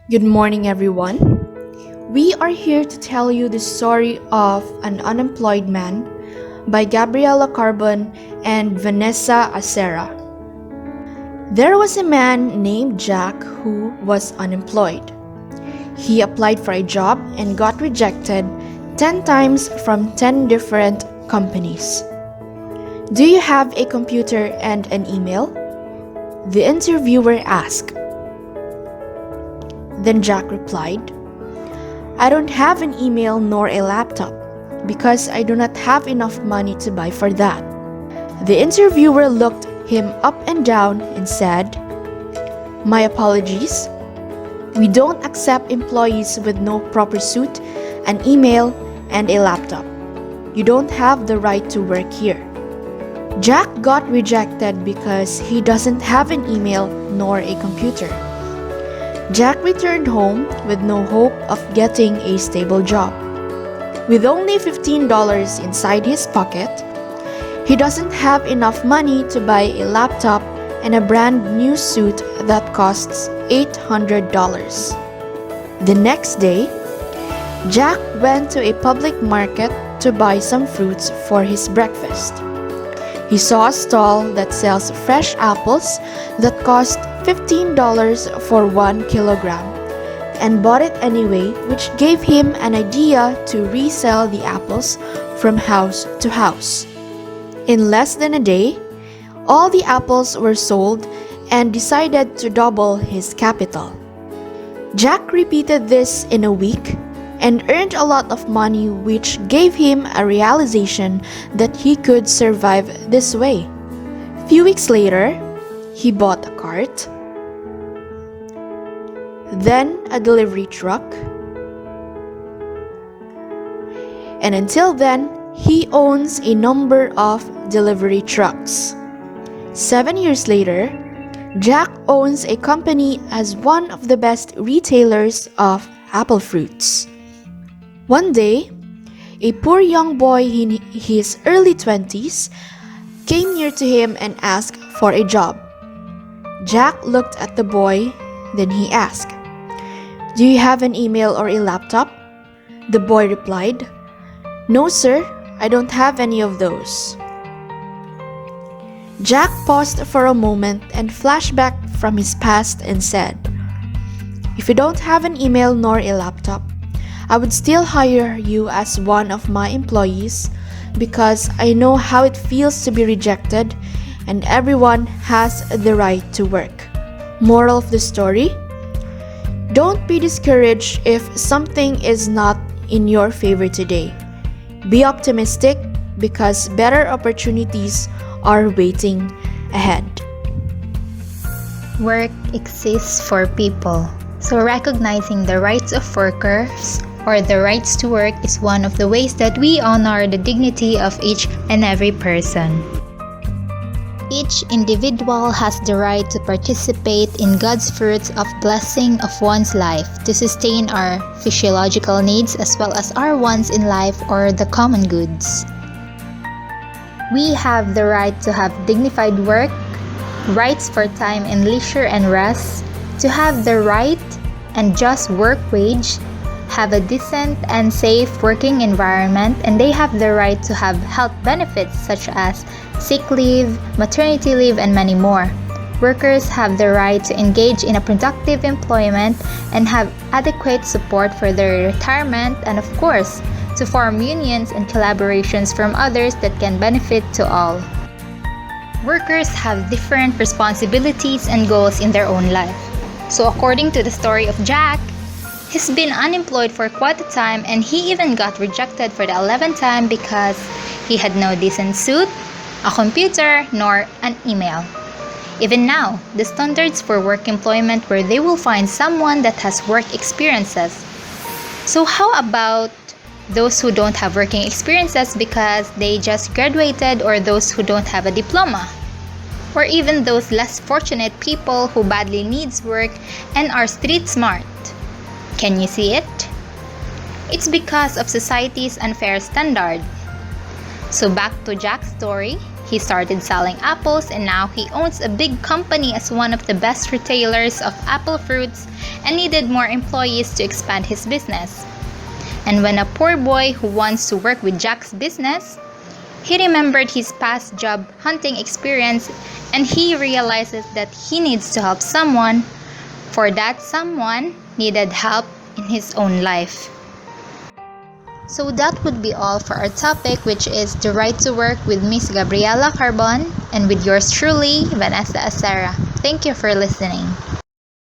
Good morning, everyone. We are here to tell you the story of an unemployed man by Gabriela Carbon and Vanessa Acera. There was a man named Jack who was unemployed. He applied for a job and got rejected 10 times from 10 different companies. Do you have a computer and an email? The interviewer asked. Then Jack replied, I don't have an email nor a laptop because I do not have enough money to buy for that. The interviewer looked him up and down and said, My apologies. We don't accept employees with no proper suit, an email, and a laptop. You don't have the right to work here. Jack got rejected because he doesn't have an email nor a computer. Jack returned home with no hope of getting a stable job. With only $15 inside his pocket, he doesn't have enough money to buy a laptop and a brand new suit that costs $800. The next day, Jack went to a public market to buy some fruits for his breakfast. He saw a stall that sells fresh apples that cost $15 for 1 kilogram and bought it anyway, which gave him an idea to resell the apples from house to house. In less than a day, all the apples were sold and decided to double his capital. Jack repeated this in a week and earned a lot of money, which gave him a realization that he could survive this way. Few weeks later, he bought a cart, then a delivery truck, and until then, he owns a number of delivery trucks. 7 years later, Jack owns a company as one of the best retailers of apple fruits. One day, a poor young boy in his early 20s came near to him and asked for a job. Jack looked at the boy, then he asked, Do you have an email or a laptop? The boy replied, No, sir, I don't have any of those. Jack paused for a moment and flashed back from his past and said, If you don't have an email nor a laptop, I would still hire you as one of my employees because I know how it feels to be rejected and everyone has the right to work. Moral of the story? Don't be discouraged if something is not in your favor today. Be optimistic because better opportunities are waiting ahead. Work exists for people, so recognizing the rights of workers or the rights to work is one of the ways that we honor the dignity of each and every person. Each individual has the right to participate in God's fruits of blessing of one's life to sustain our physiological needs as well as our wants in life or the common goods. We have the right to have dignified work, rights for time and leisure and rest, to have the right and just work wage, have a decent and safe working environment, and they have the right to have health benefits such as sick leave, maternity leave, and many more. Workers have the right to engage in a productive employment and have adequate support for their retirement, and of course, to form unions and collaborations from others that can benefit to all. Workers have different responsibilities and goals in their own life. So according to the story of Jack, he's been unemployed for quite a time and he even got rejected for the 11th time because he had no decent suit, a computer, nor an email. Even now, the standards for work employment where they will find someone that has work experiences. So how about those who don't have working experiences because they just graduated, or those who don't have a diploma? Or even those less fortunate people who badly needs work and are street smart? Can you see it? It's because of society's unfair standard. So back to Jack's story, He started selling apples and now he owns a big company as one of the best retailers of apple fruits and needed more employees to expand his business. And when a poor boy who wants to work with Jack's business, he remembered his past job hunting experience and he realizes that he needs to help someone, for that someone needed help in his own life. So that would be all for our topic, which is the right to work with Miss Gabriela Carbon and with yours truly, Vanessa Acera. Thank you for listening.